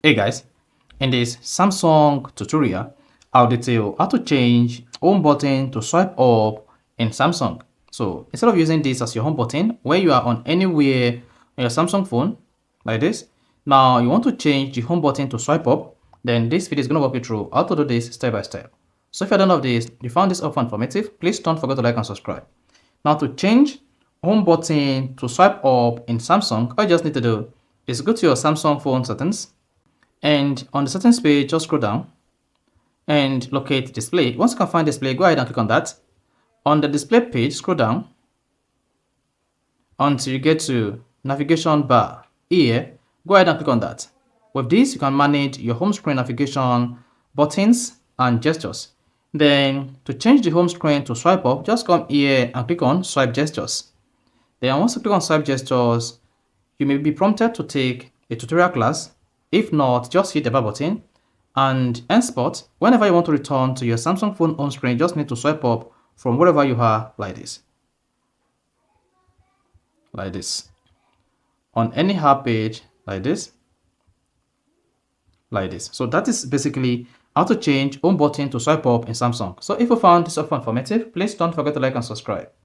Hey guys, in this Samsung tutorial, I'll detail how to change home button to swipe up in Samsung. So instead of using this as your home button, when you are on anywhere on your Samsung phone, like this, now you want to change the home button to swipe up, then this video is going to walk you through how to do this step by step. So if you're done of this, you found this offer informative, please don't forget to like and subscribe. Now to change home button to swipe up in Samsung, all you just need to do is go to your Samsung phone settings, and on the settings page, just scroll down and locate display. Once you can find display, go ahead and click on that. On the display page, scroll down until you get to navigation bar. Here, go ahead and click on that. With this, you can manage your home screen navigation buttons and gestures. Then to change the home screen to swipe up, just come here and click on swipe gestures. Then once you click on swipe gestures, you may be prompted to take a tutorial class. If not, just hit the bar button, and henceforth, whenever you want to return to your Samsung phone home screen, you just need to swipe up from wherever you are like this. Like this. On any app page, like this. Like this. So that is basically how to change home button to swipe up in Samsung. So if you found this offer informative, please don't forget to like and subscribe.